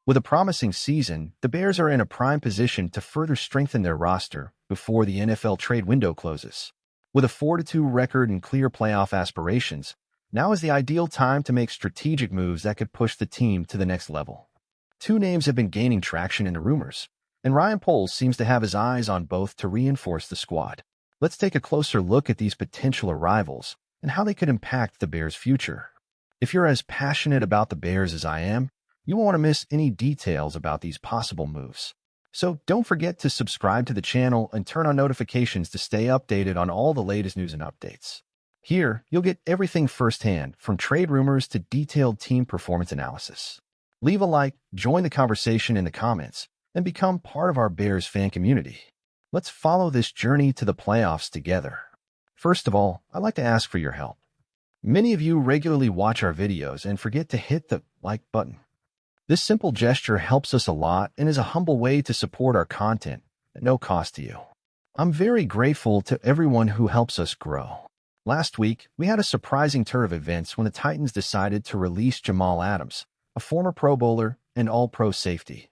With a promising season, the Bears are in a prime position to further strengthen their roster before the NFL trade window closes. With a 4-2 record and clear playoff aspirations, now is the ideal time to make strategic moves that could push the team to the next level. Two names have been gaining traction in the rumors, and Ryan Poles seems to have his eyes on both to reinforce the squad. Let's take a closer look at these potential arrivals and how they could impact the Bears' future. If you're as passionate about the Bears as I am, you won't want to miss any details about these possible moves. So don't forget to subscribe to the channel and turn on notifications to stay updated on all the latest news and updates. Here, you'll get everything firsthand, from trade rumors to detailed team performance analysis. Leave a like, join the conversation in the comments, and become part of our Bears fan community. Let's follow this journey to the playoffs together. First of all, I'd like to ask for your help. Many of you regularly watch our videos and forget to hit the like button. This simple gesture helps us a lot and is a humble way to support our content at no cost to you. I'm very grateful to everyone who helps us grow. Last week, we had a surprising turn of events when the Titans decided to release Jamal Adams, a former Pro Bowler and All-Pro safety.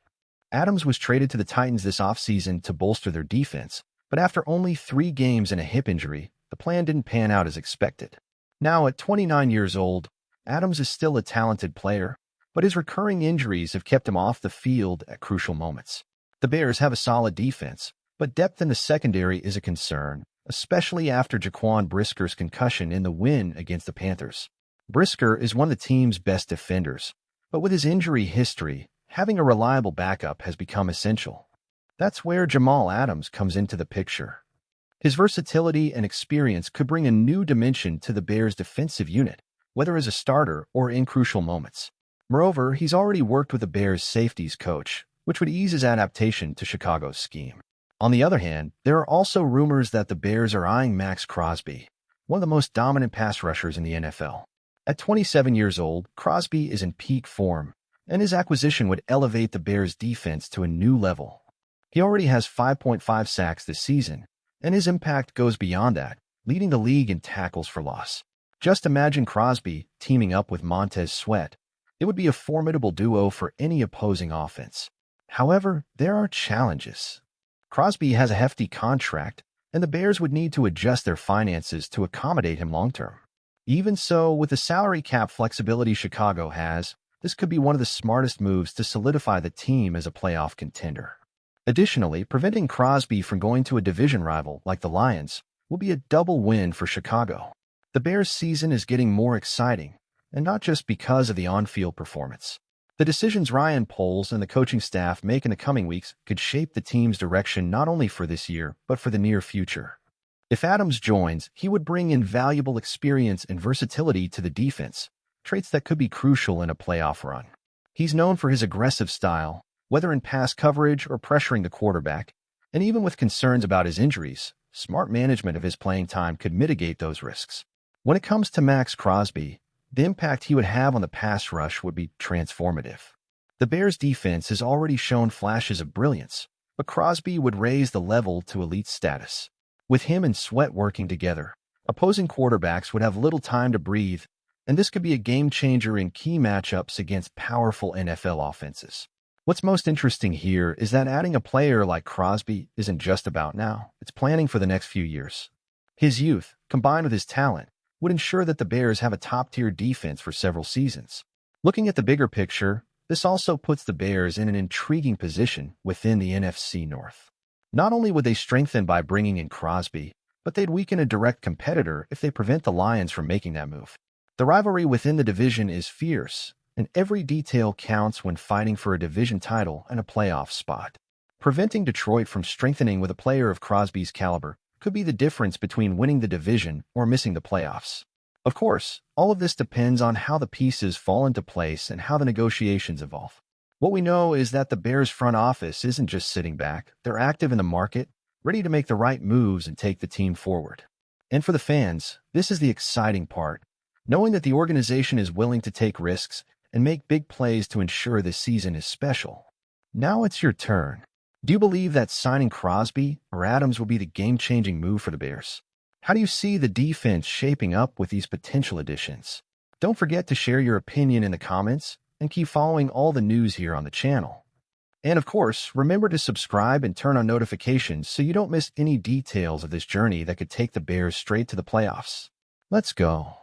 Adams was traded to the Titans this offseason to bolster their defense, but after only 3 games and a hip injury, the plan didn't pan out as expected. Now, at 29 years old, Adams is still a talented player, but his recurring injuries have kept him off the field at crucial moments. The Bears have a solid defense, but depth in the secondary is a concern, especially after Jaquan Brisker's concussion in the win against the Panthers. Brisker is one of the team's best defenders, but with his injury history, having a reliable backup has become essential. That's where Jamal Adams comes into the picture. His versatility and experience could bring a new dimension to the Bears' defensive unit, whether as a starter or in crucial moments. Moreover, he's already worked with the Bears' safeties coach, which would ease his adaptation to Chicago's scheme. On the other hand, there are also rumors that the Bears are eyeing Max Crosby, one of the most dominant pass rushers in the NFL. At 27 years old, Crosby is in peak form, and his acquisition would elevate the Bears' defense to a new level. He already has 5.5 sacks this season, and his impact goes beyond that, leading the league in tackles for loss. Just imagine Crosby teaming up with Montez Sweat. It would be a formidable duo for any opposing offense. However, there are challenges. Crosby has a hefty contract, and the Bears would need to adjust their finances to accommodate him long-term. Even so, with the salary cap flexibility Chicago has, this could be one of the smartest moves to solidify the team as a playoff contender. Additionally, preventing Crosby from going to a division rival like the Lions will be a double win for Chicago. The Bears' season is getting more exciting, and not just because of the on-field performance. The decisions Ryan Poles and the coaching staff make in the coming weeks could shape the team's direction not only for this year, but for the near future. If Adams joins, he would bring invaluable experience and versatility to the defense, traits that could be crucial in a playoff run. He's known for his aggressive style, whether in pass coverage or pressuring the quarterback, and even with concerns about his injuries, smart management of his playing time could mitigate those risks. When it comes to Max Crosby, the impact he would have on the pass rush would be transformative. The Bears' defense has already shown flashes of brilliance, but Crosby would raise the level to elite status. With him and Sweat working together, opposing quarterbacks would have little time to breathe, and this could be a game-changer in key matchups against powerful NFL offenses. What's most interesting here is that adding a player like Crosby isn't just about now, it's planning for the next few years. His youth, combined with his talent, would ensure that the Bears have a top-tier defense for several seasons. Looking at the bigger picture, this also puts the Bears in an intriguing position within the NFC North. Not only would they strengthen by bringing in Crosby, but they'd weaken a direct competitor if they prevent the Lions from making that move. The rivalry within the division is fierce, and every detail counts when fighting for a division title and a playoff spot. Preventing Detroit from strengthening with a player of Crosby's caliber could be the difference between winning the division or missing the playoffs. Of course, all of this depends on how the pieces fall into place and how the negotiations evolve. What we know is that the Bears front office isn't just sitting back, they're active in the market, ready to make the right moves and take the team forward. And for the fans, this is the exciting part, knowing that the organization is willing to take risks and make big plays to ensure this season is special. Now it's your turn. Do you believe that signing Crosby or Adams will be the game-changing move for the Bears? How do you see the defense shaping up with these potential additions? Don't forget to share your opinion in the comments and keep following all the news here on the channel. And of course, remember to subscribe and turn on notifications so you don't miss any details of this journey that could take the Bears straight to the playoffs. Let's go.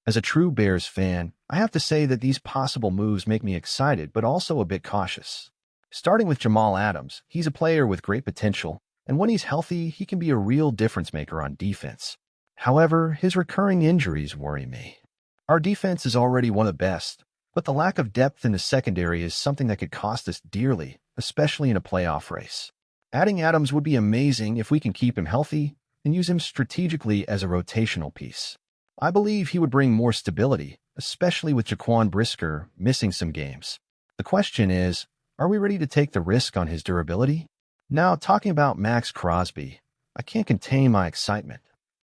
As a true Bears fan, I have to say that these possible moves make me excited but also a bit cautious. Starting with Jamal Adams, he's a player with great potential, and when he's healthy, he can be a real difference maker on defense. However, his recurring injuries worry me. Our defense is already one of the best, but the lack of depth in the secondary is something that could cost us dearly, especially in a playoff race. Adding Adams would be amazing if we can keep him healthy and use him strategically as a rotational piece. I believe he would bring more stability, especially with Jaquan Brisker missing some games. The question is, are we ready to take the risk on his durability? Now, talking about Max Crosby, I can't contain my excitement.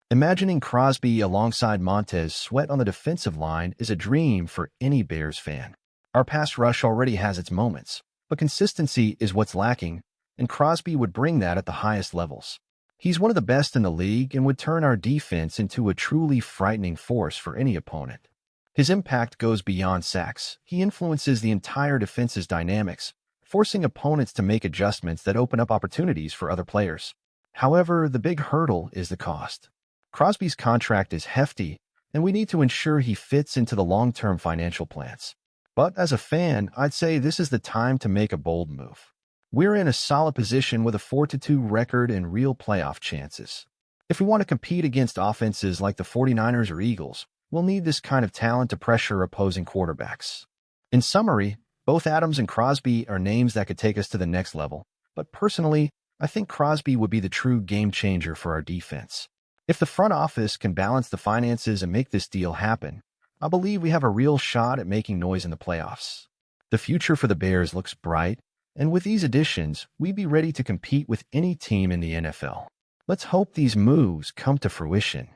Imagining Crosby alongside Montez Sweat on the defensive line is a dream for any Bears fan. Our pass rush already has its moments, but consistency is what's lacking, and Crosby would bring that at the highest levels. He's one of the best in the league and would turn our defense into a truly frightening force for any opponent. His impact goes beyond sacks. He influences the entire defense's dynamics, forcing opponents to make adjustments that open up opportunities for other players. However, the big hurdle is the cost. Crosby's contract is hefty, and we need to ensure he fits into the long-term financial plans. But as a fan, I'd say this is the time to make a bold move. We're in a solid position with a 4-2 record and real playoff chances. If we want to compete against offenses like the 49ers or Eagles, we'll need this kind of talent to pressure opposing quarterbacks. In summary, both Adams and Crosby are names that could take us to the next level, but personally, I think Crosby would be the true game changer for our defense. If the front office can balance the finances and make this deal happen, I believe we have a real shot at making noise in the playoffs. The future for the Bears looks bright, and with these additions, we'd be ready to compete with any team in the NFL. Let's hope these moves come to fruition.